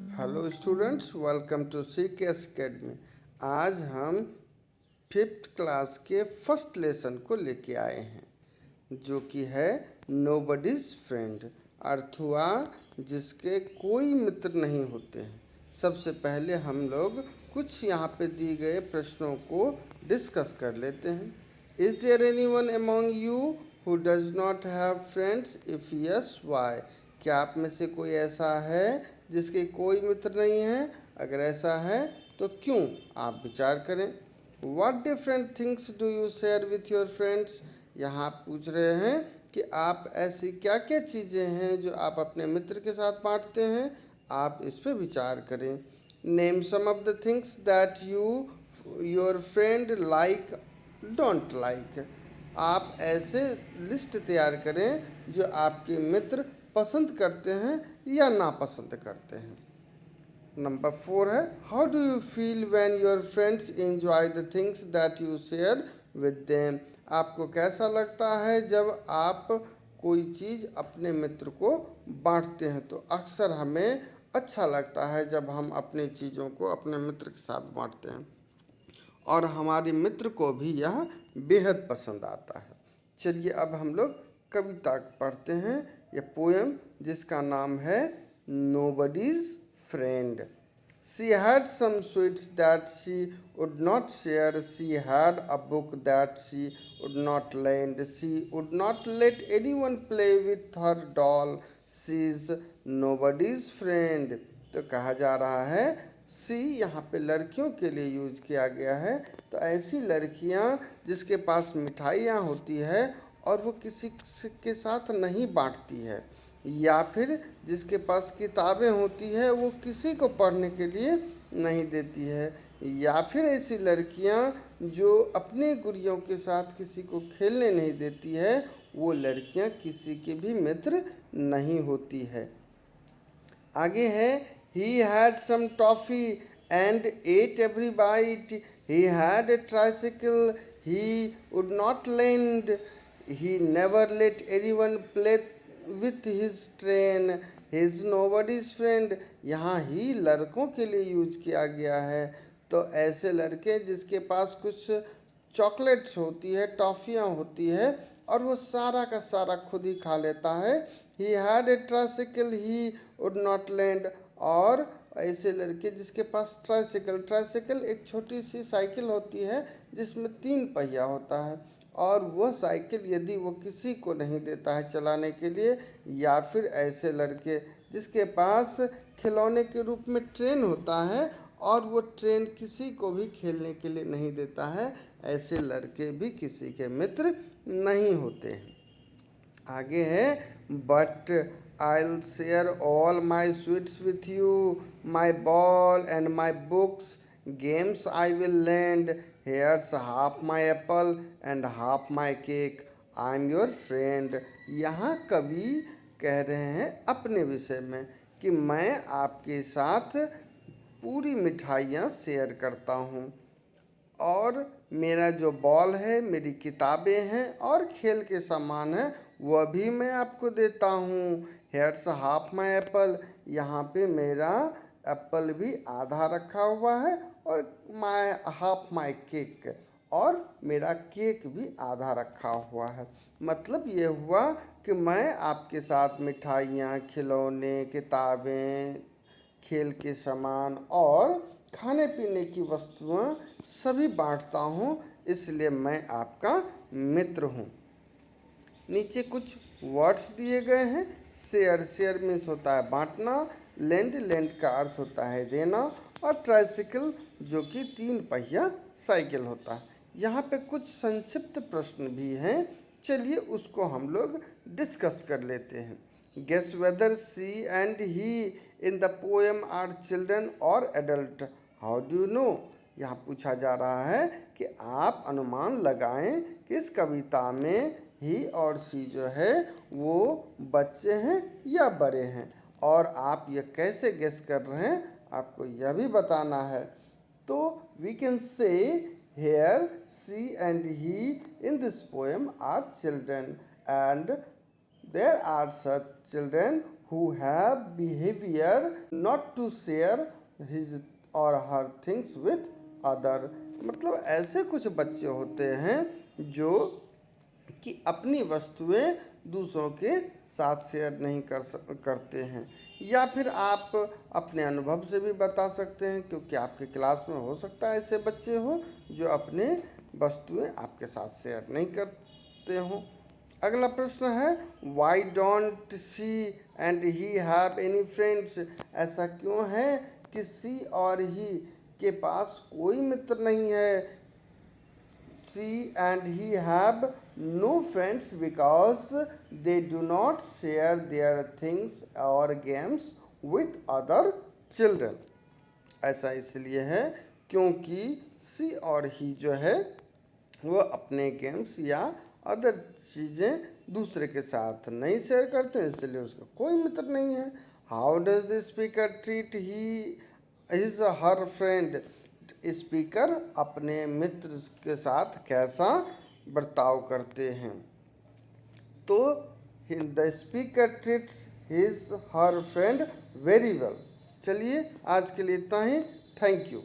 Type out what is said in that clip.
Hello students, welcome to CKS academy. आज हम fifth class के फर्स्ट लेसन को लेके आए हैं, जो कि है नोबडीज फ्रेंड। अर्थ हुआ जिसके कोई मित्र नहीं होते हैं। सबसे पहले हम लोग कुछ यहाँ पे दिए गए प्रश्नों को डिस्कस कर लेते हैं। Is there anyone among you who does not have friends? If yes, why? क्या आप में से कोई ऐसा है जिसके कोई मित्र नहीं है? अगर ऐसा है तो क्यों? आप विचार करें। What different things do you share with your friends? यहाँ पूछ रहे हैं कि आप ऐसी क्या क्या चीज़ें हैं जो आप अपने मित्र के साथ बांटते हैं। आप इस पे विचार करें। Name some of the things that your friend like, don't like. आप ऐसे लिस्ट तैयार करें जो आपके मित्र पसंद करते हैं या नापसंद करते हैं। नंबर 4 है, how do you feel when your friends enjoy the things that you share with them? आपको कैसा लगता है जब आप कोई चीज़ अपने मित्र को बांटते हैं? तो अक्सर हमें अच्छा लगता है जब हम अपनी चीज़ों को अपने मित्र के साथ बांटते हैं, और हमारे मित्र को भी यह बेहद पसंद आता है। चलिए अब हम लोग कविता पढ़ते हैं, यह पोएम जिसका नाम है nobody's friend. She had some sweets that she would not share. She had a book that she would not lend. She would not let anyone play with her doll. She's nobody's friend. तो कहा जा रहा है, सी यहाँ पे लड़कियों के लिए यूज किया गया है। तो ऐसी लड़कियाँ जिसके पास मिठाइयाँ होती है और वो किसी के साथ नहीं बांटती है, या फिर जिसके पास किताबें होती है वो किसी को पढ़ने के लिए नहीं देती है, या फिर ऐसी लड़कियां जो अपने गुड़ियों के साथ किसी को खेलने नहीं देती है, वो लड़कियां किसी के भी मित्र नहीं होती है। आगे है, he had some toffee and ate every bite. He had a tricycle he would not lend. He never let anyone play with his train. He's nobody's friend. यहाँ ही लड़कों के लिए यूज किया गया है। तो ऐसे लड़के जिसके पास कुछ चॉकलेट्स होती है, टॉफ़ियाँ होती है, और वो सारा का सारा खुद ही खा लेता है। He had a tricycle he would not land. और ऐसे लड़के जिसके पास ट्राइसिकल एक छोटी सी साइकिल होती है जिसमें 3 पहिया होता है, और वह साइकिल यदि वो किसी को नहीं देता है चलाने के लिए, या फिर ऐसे लड़के जिसके पास खिलौने के रूप में ट्रेन होता है और वो ट्रेन किसी को भी खेलने के लिए नहीं देता है, ऐसे लड़के भी किसी के मित्र नहीं होते हैं। आगे है, but I'll share all my sweets with you, my ball and my books, games I will lend. Here's half my apple and half my cake. I'm your friend. यहाँ कवि कह रहे हैं अपने विषय में कि मैं आपके साथ पूरी मिठाइयाँ शेयर करता हूँ, और मेरा जो बॉल है, मेरी किताबें हैं और खेल के सामान है, वह भी मैं आपको देता हूँ। हेयर्स हाफ माई एप्पल, यहाँ पे मेरा एप्पल भी आधा रखा हुआ है, और माई हाफ माई केक, और मेरा केक भी आधा रखा हुआ है। मतलब ये हुआ कि मैं आपके साथ मिठाइयाँ, खिलौने, किताबें, खेल के सामान और खाने पीने की वस्तुएं सभी बांटता हूँ, इसलिए मैं आपका मित्र हूँ। नीचे कुछ वर्ड्स दिए गए हैं। शेयर मीन्स होता है बांटना, लैंड का अर्थ होता है देना, और ट्राइसिकल जो कि 3 पहिया साइकिल होता है। यहाँ पे कुछ संक्षिप्त प्रश्न भी हैं, चलिए उसको हम लोग डिस्कस कर लेते हैं। Guess whether she and he in the poem are children और adult? How do you know? यहाँ पूछा जा रहा है कि आप अनुमान लगाएं कि इस कविता में ही और सी जो है वो बच्चे हैं या बड़े हैं, और आप ये कैसे गेस कर रहे हैं आपको यह भी बताना है। तो we can say here she and he in this poem are children, and there are such children who have behavior not to share his or her things with other। मतलब ऐसे कुछ बच्चे होते हैं जो कि अपनी वस्तुएं दूसरों के साथ शेयर नहीं करते हैं। या फिर आप अपने अनुभव से भी बता सकते हैं, क्योंकि आपके क्लास में हो सकता है ऐसे बच्चे हो जो अपने वस्तुएं आपके साथ शेयर नहीं करते हों। अगला प्रश्न है, why don't she and he have any friends. ऐसा क्यों है कि सी और ही के पास कोई मित्र नहीं है। She and he have no friends because they do not share their things or games with other children। ऐसा इसलिए है क्योंकि सी और ही जो है वो अपने गेम्स या अदर चीज़ें दूसरे के साथ नहीं शेयर करते हैं, इसलिए उसका कोई मित्र नहीं है। How does the speaker treat he is her friend. Speaker अपने मित्र के साथ कैसा बर्ताव करते हैं। तो the speaker treats his her friend very well. चलिए आज के लिए इतना ही। Thank you.